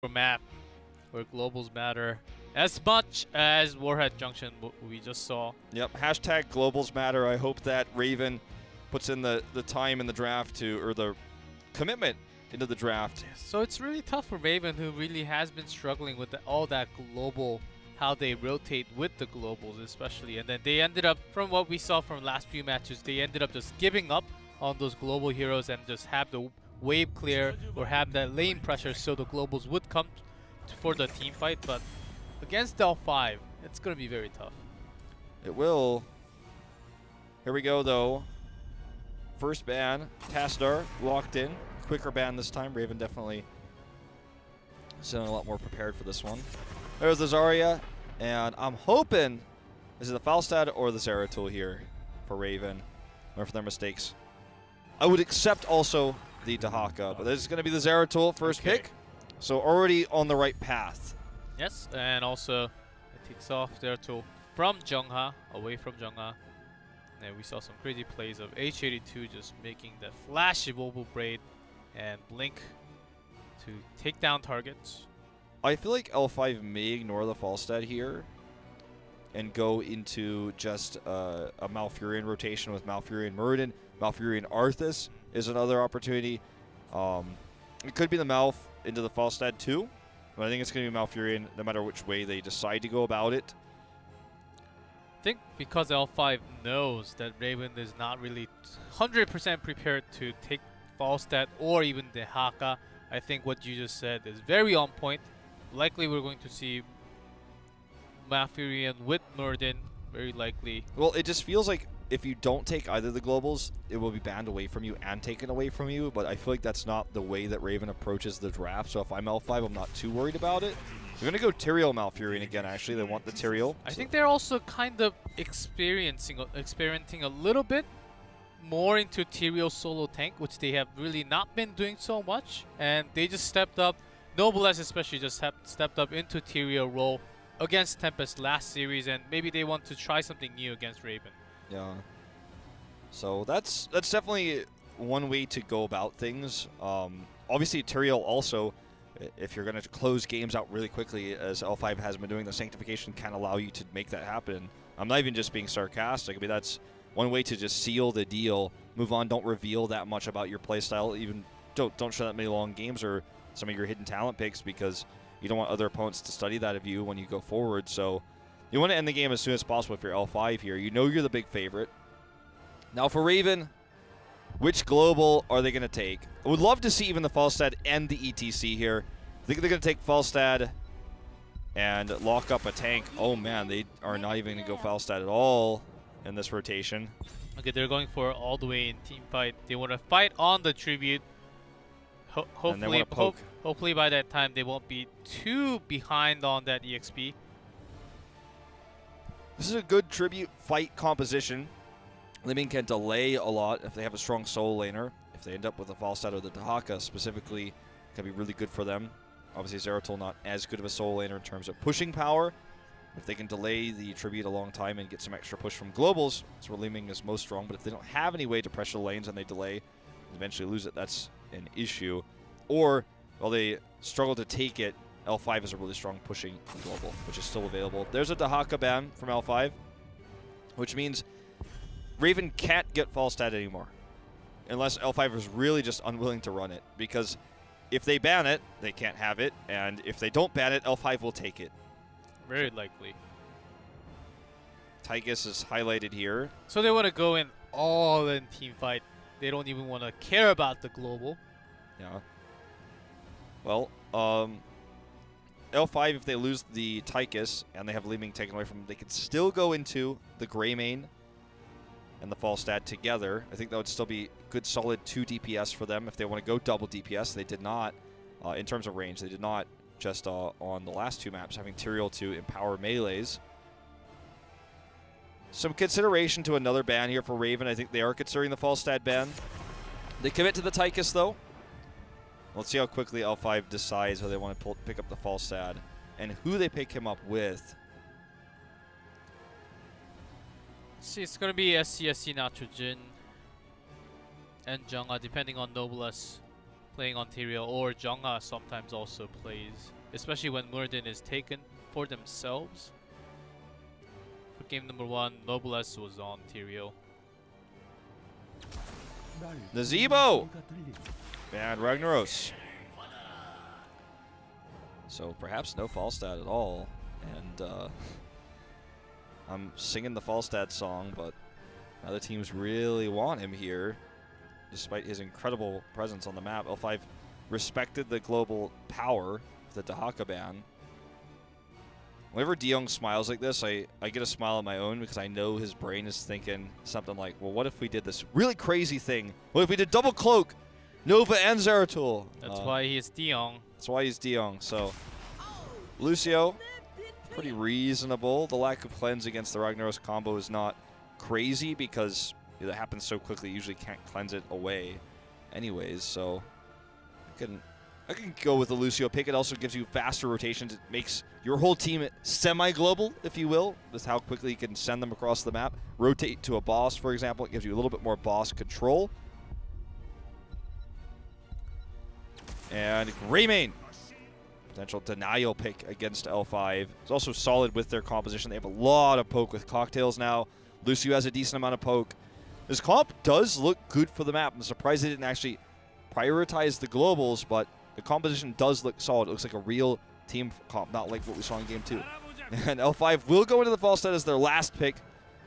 map where globals matter as much as Warhead Junction we just saw. Yep, hashtag globals matter. I hope that Raven puts in the time in the draft to, or the commitment into the draft. So it's really tough for Raven, who really has been struggling with all that global, how they rotate with the globals especially. And then they ended up, from what we saw from last few matches, they ended up just giving up on those global heroes and just have the wave clear or have that lane pressure so the globals would come for the team fight. But against L5, it's going to be very tough. It will. Here we go though. First ban, Tasdar locked in. Quicker ban this time. Raven definitely sounding a lot more prepared for this one. There's the Zarya, and I'm hoping, is it the Falstad or the Zeratul here for Raven? Learn from their mistakes. I would accept also the Dahaka, but this is going to be the Zeratul first pick, so already on the right path. Yes, and also it takes off Zeratul from Jungha, away from Jungha. And we saw some crazy plays of H82 just making that flashy mobile braid and blink to take down targets. I feel like L5 may ignore the Falstad here and go into just a Malfurion rotation with Malfurion Muradin. Malfurion Arthas is another opportunity. It could be the Malf into the Falstad too, but I think it's going to be Malfurion no matter which way they decide to go about it. I think because L5 knows that Raven is not really 100% prepared to take Falstad or even the Haka, I think what you just said is very on point. Likely we're going to see Malfurion with Muradin, very likely. Well, it just feels like if you don't take either of the globals, it will be banned away from you and taken away from you, but I feel like that's not the way that Raven approaches the draft, so if I'm L5, I'm not too worried about it. They're going to go Tyrael Malfurion again, actually. They want the Tyrael. I think they're also kind of experimenting a little bit more into Tyrael solo tank, which they have really not been doing so much, and they just stepped up. Noblesse especially just stepped up into Tyrael role against Tempest last series, and maybe they want to try something new against Raven. Yeah. So that's definitely one way to go about things. Obviously, Tyrael also, if you're going to close games out really quickly, as L5 has been doing, the Sanctification can allow you to make that happen. I'm not even just being sarcastic. I mean, that's one way to just seal the deal, move on, don't reveal that much about your playstyle, even don't show that many long games or some of your hidden talent picks, because you don't want other opponents to study that of you when you go forward. So you want to end the game as soon as possible if you're L5 here. You know you're the big favorite. Now for Raven, which global are they going to take? I would love to see even the Falstad and the ETC here. I think they're going to take Falstad and lock up a tank. Oh man, they are not even going to go Falstad at all in this rotation. Okay, they're going for all the way in team fight. They want to fight on the tribute. Hopefully by that time they won't be too behind on that EXP. This is a good tribute fight composition. Liming can delay a lot if they have a strong solo laner. If they end up with a Falstad or the Dahaka specifically, it can be really good for them. Obviously Zeratul not as good of a solo laner in terms of pushing power. If they can delay the tribute a long time and get some extra push from globals, that's where Liming is most strong. But if they don't have any way to pressure the lanes and they delay and eventually lose it, that's an issue. Or, well, they struggle to take it, L5 is a really strong pushing global, which is still available. There's a Dahaka ban from L5, which means Raven can't get Falstad anymore, unless L5 is really just unwilling to run it. Because if they ban it, they can't have it, and if they don't ban it, L5 will take it. Very likely. Tychus is highlighted here. So they want to go in all in team fight. They don't even want to care about the global. Yeah. Well, L5, if they lose the Tychus and they have Liming taken away from them, they could still go into the Greymane and the Falstad together. I think that would still be good, solid 2 DPS for them if they want to go double DPS. They did not, in terms of range, they did not just on the last 2 maps, having Tyrael to empower melees. Some consideration to another ban here for Raven. I think they are considering the Falstad ban. They commit to the Tychus, though. Let's see how quickly L5 decides how they want to pick up the Falstad and who they pick him up with. See, it's going to be SCSC Nitrogen and Jungha, depending on Noblesse playing on Tyrael, or Jungha sometimes also plays, especially when Muradin is taken for themselves. For game number 1, Noblesse was on Tyrael. Nazebo! And Ragnaros. So perhaps no Falstad at all. And I'm singing the Falstad song, but other teams really want him here, despite his incredible presence on the map. L5 respected the global power of the Dahaka ban. Whenever DeYoung smiles like this, I get a smile of my own because I know his brain is thinking something like, well, what if we did this really crazy thing? What if we did double cloak, Nova and Zeratul? That's why he is DeYoung. That's why he's DeYoung. So Lucio, pretty reasonable. The lack of cleanse against the Ragnaros combo is not crazy because it happens so quickly. You usually can't cleanse it away anyways. So I can go with the Lucio pick. It also gives you faster rotations. It makes your whole team semi-global, if you will, with how quickly you can send them across the map. Rotate to a boss, for example. It gives you a little bit more boss control. And Greymane, potential denial pick against L5. It's also solid with their composition. They have a lot of poke with cocktails now. Lucio has a decent amount of poke. This comp does look good for the map. I'm surprised they didn't actually prioritize the globals, but the composition does look solid. It looks like a real team comp, not like what we saw in Game 2. And L5 will go into the Falstad as their last pick.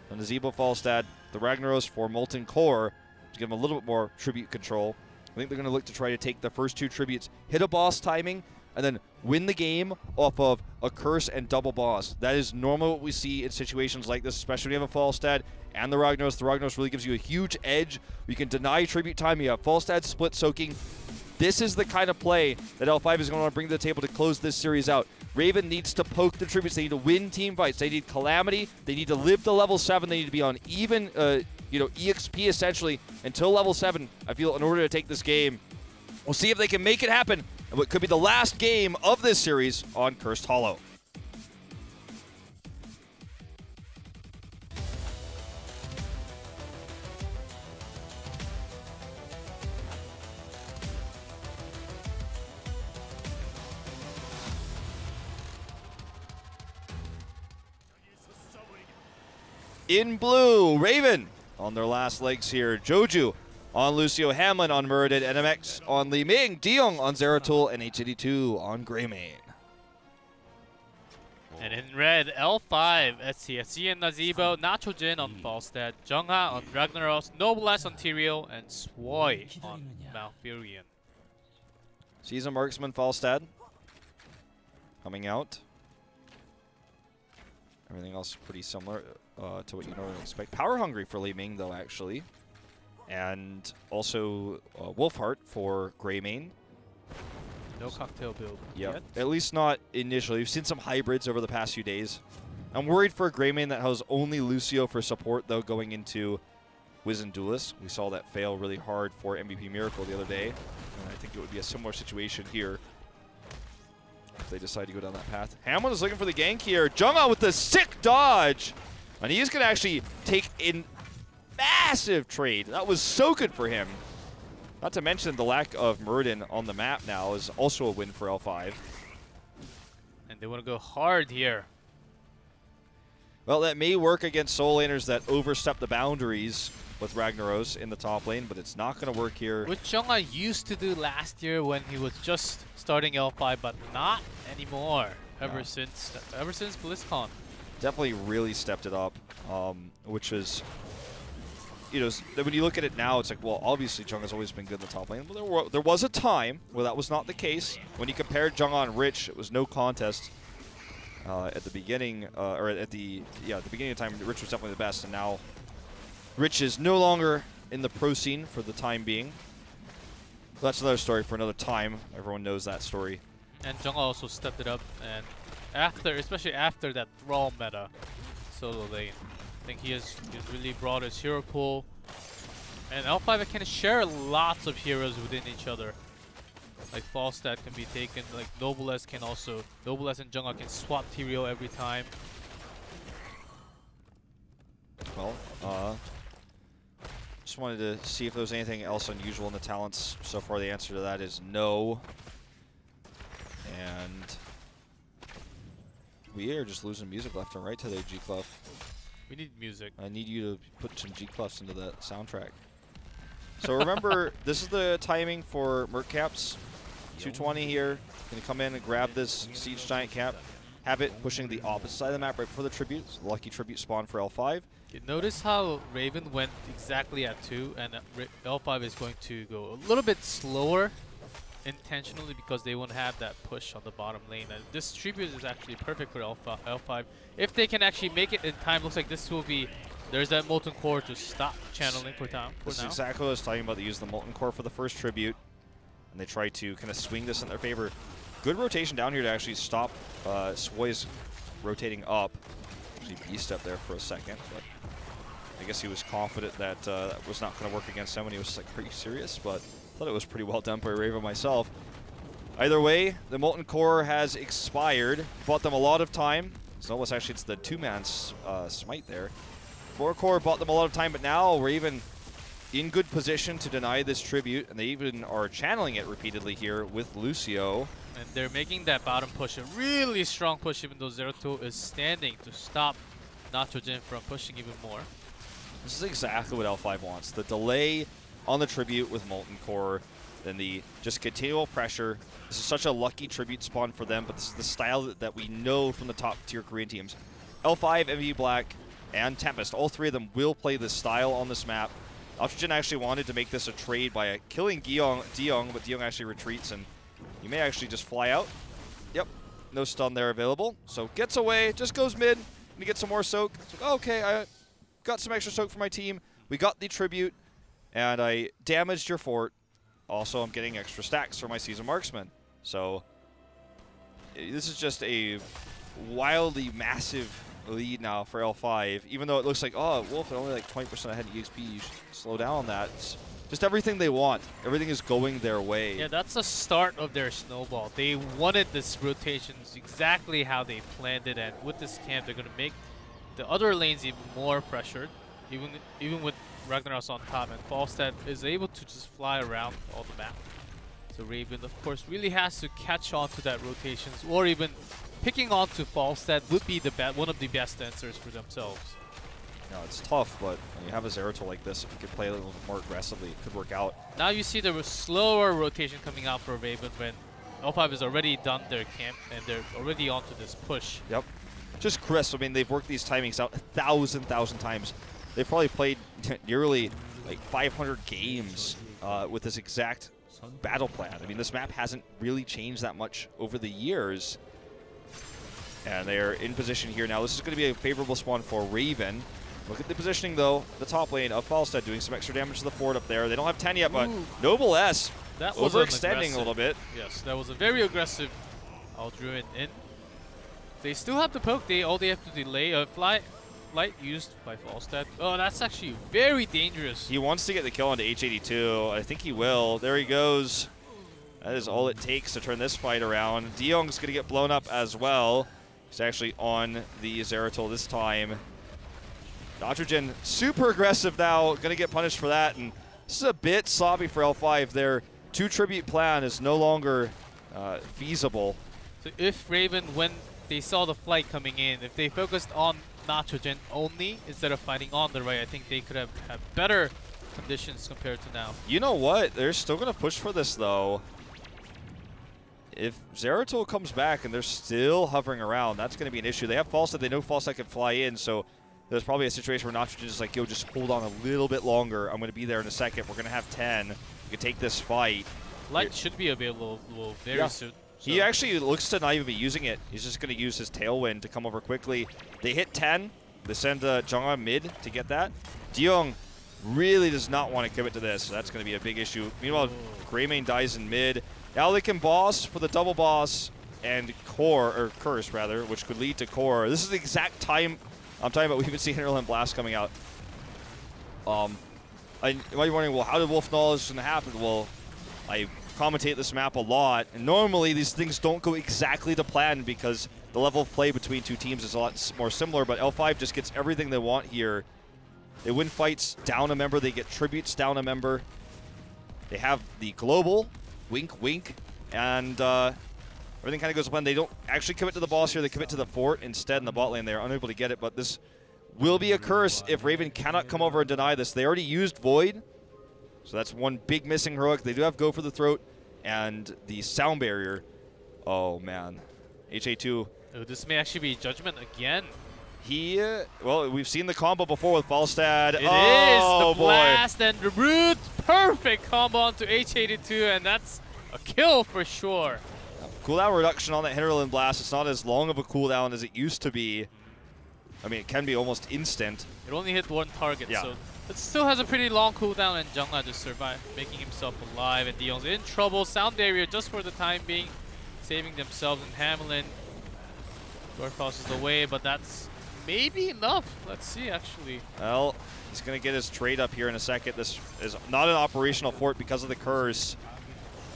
The Nazebo Falstad, the Ragnaros for Molten Core to give them a little bit more tribute control. I think they're going to look to try to take the first 2 tributes, hit a boss timing, and then win the game off of a curse and double boss. That is normally what we see in situations like this, especially when you have a Falstad and the Ragnaros. The Ragnaros really gives you a huge edge. You can deny tribute time. You have Falstad split soaking. This is the kind of play that L5 is going to want to bring to the table to close this series out. Raven needs to poke the tributes. They need to win team fights. They need Calamity. They need to live to level 7. They need to be on even, EXP essentially until level 7, I feel, in order to take this game. We'll see if they can make it happen in what could be the last game of this series on Cursed Hollow. In blue, Raven on their last legs here. Joju on Lucio, Hamlin on Muradin, NMX on Li Ming, DeYoung on Zeratul, and H82 on Greymane. And in red, L5, SCSC and Nazebo, Nachojin on Falstad, Jungha on Ragnaros, Noblesse on Tyrael, and Swoi on Malfurion. Season Marksman Falstad coming out. Everything else pretty similar to what you normally expect. Power hungry for Li Ming, though, actually. And also Wolfheart for Greymane. No cocktail build yet. At least not initially. We've seen some hybrids over the past few days. I'm worried for a Greymane that has only Lucio for support, though, going into Wizened Duelist. We saw that fail really hard for MVP Miracle the other day. And I think it would be a similar situation here if they decide to go down that path. Hamlin is looking for the gank here. Jungha with the sick dodge. And he's going to actually take in massive trade. That was so good for him. Not to mention the lack of Muradin on the map now is also a win for L5. And they want to go hard here. Well, that may work against soul laners that overstep the boundaries with Ragnaros in the top lane, but it's not going to work here. Which Jungha used to do last year when he was just starting L5, but not anymore. Ever since BlizzCon. Definitely really stepped it up, which is, when you look at it now, it's like, well, obviously Jungha's always been good in the top lane. But there was a time where that was not the case. When you compared Jungha and Rich, it was no contest at the beginning, or at the beginning of time. Rich was definitely the best, and now Rich is no longer in the pro scene for the time being. But that's another story for another time. Everyone knows that story. And Jungha also stepped it up, and especially after that Thrall meta solo lane, I think he has really brought his hero pool. And L5 can share lots of heroes within each other. Like Falstad can be taken, like Noblesse and Jungha can swap Tyrael every time. Well, Just wanted to see if there was anything else unusual in the talents. So far, the answer to that is no. And we are just losing music left and right today, G-Cluff. We need music. I need you to put some G-Cluffs into the soundtrack. So remember, this is the timing for Merc Caps. 220 here. Going to come in and grab this Siege Giant cap. Have it pushing the opposite side of the map right before the tribute. Lucky tribute spawn for L5. Notice how Raven went exactly at 2, and L5 is going to go a little bit slower intentionally because they won't have that push on the bottom lane. And this tribute is actually perfect for L5. If they can actually make it in time, looks like this will be, there's that Molten Core to stop channeling for now. This is exactly what I was talking about. They use the Molten Core for the first tribute, and they try to kind of swing this in their favor. Good rotation down here to actually stop Swoy's rotating up. Actually beast up there for a second, but I guess he was confident that that was not going to work against him, and he was like, are you serious? But I thought it was pretty well done by Raven myself. Either way, the Molten Core has expired. Bought them a lot of time. It's almost actually, it's the two-man smite there. 4 Core bought them a lot of time, but now Raven in good position to deny this tribute, and they even are channeling it repeatedly here with Lucio. And they're making that bottom push a really strong push, even though Zeratul is standing to stop Nitrogen from pushing even more. This is exactly what L5 wants. The delay on the tribute with Molten Core, then the just continual pressure. This is such a lucky tribute spawn for them, but this is the style that we know from the top tier Korean teams. L5, MV Black, and Tempest, all three of them will play this style on this map. Nitrogen actually wanted to make this a trade by killing Deong, but Deong actually retreats, and you may actually just fly out. Yep, no stun there available. So gets away, just goes mid, and he gets some more soak. It's like, okay, I got some extra soak for my team. We got the tribute, and I damaged your fort. Also, I'm getting extra stacks for my Season Marksman. So this is just a wildly massive lead now for L5. Even though it looks like, oh, Wolf is only like 20% ahead of EXP, you should slow down on that. It's just everything they want. Everything is going their way. Yeah, that's the start of their snowball. They wanted this rotations exactly how they planned it, and with this camp, they're going to make the other lanes even more pressured, even with Ragnaros on top, and Falstad is able to just fly around all the map. So Raven, of course, really has to catch on to that rotations, or even picking on to Falstad would be one of the best answers for themselves. No, it's tough, but when you have a Zeratul like this, if you could play a little more aggressively, it could work out. Now you see the slower rotation coming out for Raven when L5 has already done their camp and they're already onto this push. Yep. Just crisp. I mean, they've worked these timings out 1,000 times. They've probably played nearly like 500 games with this exact battle plan. I mean, this map hasn't really changed that much over the years. And they're in position here now. This is going to be a favorable spawn for Raven. Look at the positioning, though. The top lane of Falstad doing some extra damage to the fort up there. They don't have 10 yet, but Noble S that was overextending a little bit. Yes, that was a very aggressive Aldruin in. They still have the poke. All they have to delay a light used by Falstad. Oh, that's actually very dangerous. He wants to get the kill onto H82. I think he will. There he goes. That is all it takes to turn this fight around. Deong's going to get blown up as well. He's actually on the Zeratul this time. Nitrogen super aggressive now, going to get punished for that, and this is a bit sloppy for L5. Their 2 tribute plan is no longer feasible. So if Raven, when they saw the flight coming in, if they focused on Nitrogen only instead of fighting on the right, I think they could have had better conditions compared to now. You know what? They're still going to push for this, though. If Zeratul comes back and they're still hovering around, that's going to be an issue. They have Falstad. They know Falstad can fly in, so there's probably a situation where Nitrogen is like, yo, just hold on a little bit longer. I'm going to be there in a second. We're going to have 10. We can take this fight. Light should be available very soon. So. He actually looks to not even be using it. He's just going to use his Tailwind to come over quickly. They hit 10. They send Jonga mid to get that. Deong really does not want to commit to this, so that's going to be a big issue. Meanwhile, Greymane dies in mid. Now they can boss for the double boss and curse rather, which could lead to core. This is the exact time I'm talking about. We've been seeing Interland Blast coming out. You might be wondering, well, how did Wolf know this was going to happen? Well, I commentate this map a lot, and normally these things don't go exactly to plan because the level of play between two teams is a lot more similar, but L5 just gets everything they want here. They win fights down a member. They get tributes down a member. They have the global, wink, wink, and everything kind of goes upon. They don't actually commit to the boss here. They commit to the fort instead in the bot lane. They are unable to get it, but this will be a curse if Raven cannot come over and deny this. They already used Void, so that's one big missing heroic. They do have Go for the Throat and the Sound Barrier. Oh, man. HA2. Oh, this may actually be Judgment again. Well, we've seen the combo before with Falstad. It is the blast and the root. Perfect combo onto H82, and that's a kill for sure. Cooldown reduction on that Hinterland Blast. It's not as long of a cooldown as it used to be. I mean, it can be almost instant. It only hit one target, yeah. so it still has a pretty long cooldown, and Jungla just survived, making himself alive, and Dion's in trouble. Sound Barrier just for the time being, saving themselves, and Hamelin. Dwarf tosses away, but that's maybe enough. Let's see, actually. Well, he's going to get his trade up here in a second. This is not an operational fort because of the curse.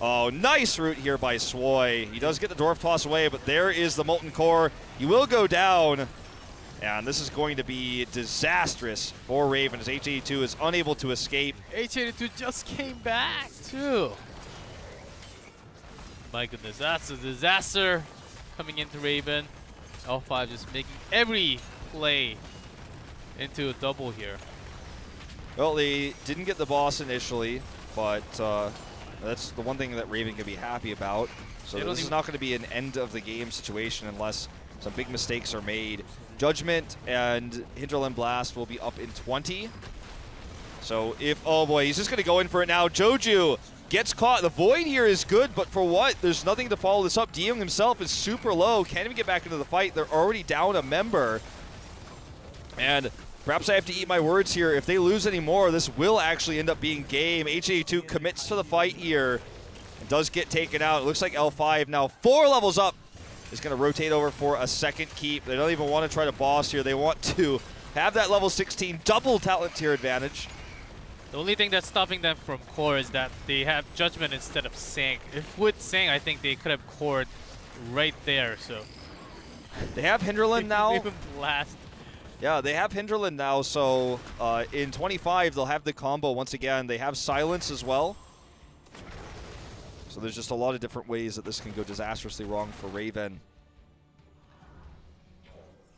Oh, nice route here by Swoy. He does get the Dwarf Toss away, but there is the Molten Core. He will go down, and this is going to be disastrous for Raven as H82 is unable to escape. H82 just came back, too. My goodness, that's a disaster coming into Raven. L5 just making every play into a double here. Well, they didn't get the boss initially, but that's the one thing that Raven can be happy about. So this is not going to be an end of the game situation unless some big mistakes are made. Judgment and Hinterland Blast will be up in 20. So if, oh boy, he's just going to go in for it now. Joju gets caught. The Void here is good, but for what? There's nothing to follow this up. Diyoung himself is super low. Can't even get back into the fight. They're already down a member. And perhaps I have to eat my words here. If they lose any more, this will actually end up being game. HA2 commits to the fight here and does get taken out. It looks like L5 now 4 levels up is going to rotate over for a second keep. They don't even want to try to boss here. They want to have that level 16 double talent tier advantage. The only thing that's stopping them from core is that they have Judgment instead of Sang. If with Sang, I think they could have cored right there. So they have Hinterland now. Even blast. Yeah, they have Hinterland now. So in 25, they'll have the combo once again. They have Silence as well. So there's just a lot of different ways that this can go disastrously wrong for Raven.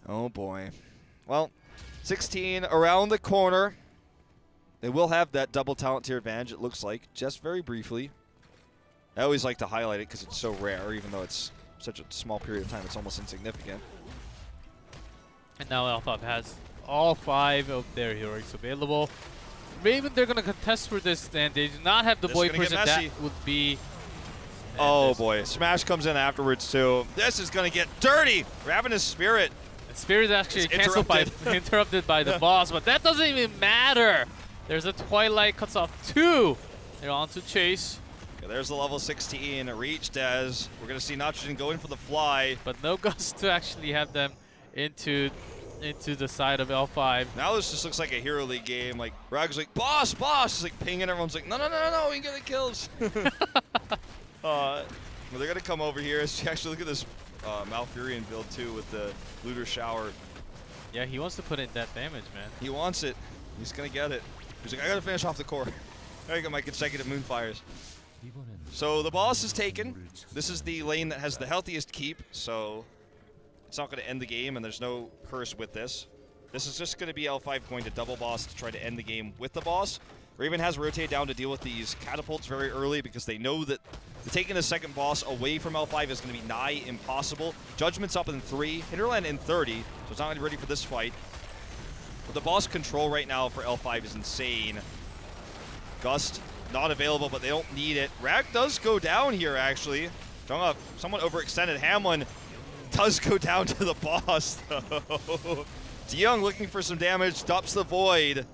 Oh boy. Well, 16 around the corner. They will have that double talent tier advantage, it looks like, just very briefly. I always like to highlight it because it's so rare, even though it's such a small period of time, it's almost insignificant. And now L5 has all 5 of their heroics available. Raven, they're going to contest for this, and they do not have the Void person. That would be... Oh boy, Smash comes in afterwards too. This is going to get dirty. Ravenous Spirit. And Spirit is actually interrupted by the boss, but that doesn't even matter. There's a Twilight, cuts off 2. They're on to chase. Okay, there's the level 16 reached as we're going to see Nitrogen go in for the fly. But no Gust to actually have them into the side of L5. Now this just looks like a Hero League game. Like, Rag's like, boss, boss! He's like pinging, everyone's like, no, no, no, no, no, we can get the kills. Well, they're going to come over here. Actually, look at this Malfurion build too with the Looter Shower. Yeah, he wants to put in that damage, man. He wants it. He's going to get it. He's like, I gotta finish off the core. There you go, my consecutive Moonfires. So the boss is taken. This is the lane that has the healthiest keep, so it's not gonna end the game, and there's no curse with this. This is just gonna be L5 going to double boss to try to end the game with the boss. Raven has rotated down to deal with these catapults very early because they know that taking a second boss away from L5 is gonna be nigh impossible. Judgment's up in 3, Hinterland in 30, so it's not gonna be ready for this fight. But the boss control right now for L5 is insane. Gust not available, but they don't need it. Rag does go down here, actually. Somewhat overextended. Hamlin does go down to the boss, though. Diyoung looking for some damage, stops the Void.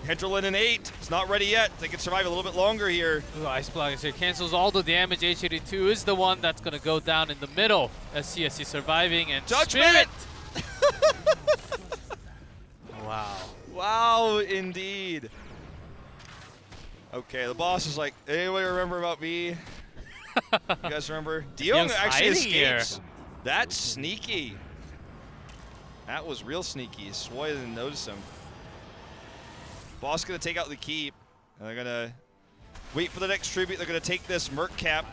Hinterland in 8. It's not ready yet. They can survive a little bit longer here. Ooh, Ice Block here cancels all the damage. H82 is the one that's going to go down in the middle. SCSC surviving, and Judgment! Wow. Wow, indeed. Okay, the boss is like, anybody remember about me? You guys remember? Diyoung actually escapes. That's sneaky. That was real sneaky. Swoy didn't notice him. Boss going to take out the keep, and they're going to wait for the next tribute. They're going to take this Merc Cap.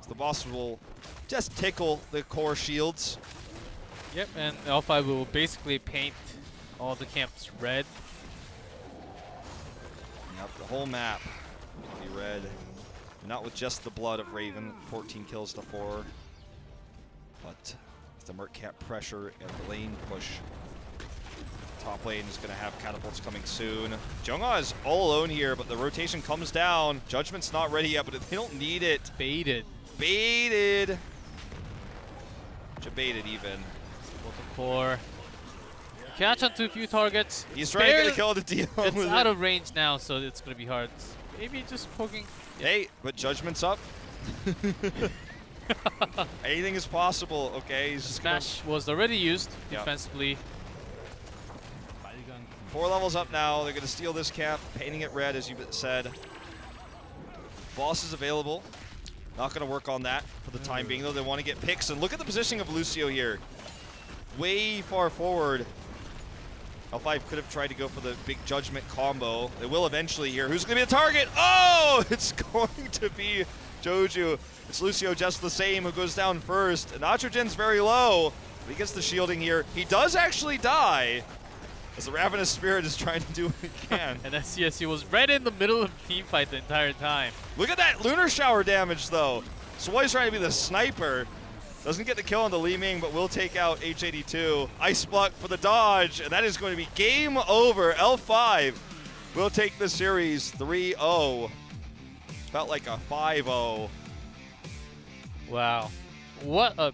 So the boss will just tickle the core shields. Yep, and L5 will basically paint all the camps red. Yep, the whole map will be red. Not with just the blood of Raven, 14 kills to 4. But the Merc Cap pressure and the lane push. Top lane is going to have catapults coming soon. Jungha is all alone here, but the rotation comes down. Judgment's not ready yet, but they don't need it. Baited. Baited. Baited even. Core. Catch onto a few targets. He's trying to get a kill to deal It's with out it. of range now, so it's going to be hard. Maybe just poking. Hey, but Judgment's up. Anything is possible, okay? He's just Smash was already used Yep. defensively. 4 levels up now. They're going to steal this cap, painting it red, as you said. Boss is available. Not going to work on that for the time being, though. They want to get picks. And look at the positioning of Lucio here. Way far forward. L5 could have tried to go for the big Judgment combo. They will eventually here. Who's going to be the target? Oh, it's going to be Joju. It's Lucio just the same who goes down first. And Nitrogen's very low. But he gets the shielding here. He does actually die, as the Ravenous Spirit is trying to do what he can. And SCSU was right in the middle of the team fight the entire time. Look at that Lunar Shower damage, though. Swoy's trying to be the sniper. Doesn't get the kill on the Li Ming, but will take out H82. Ice Block for the dodge, and that is going to be game over. L5 will take the series 3-0. Felt like a 5-0. Wow. What a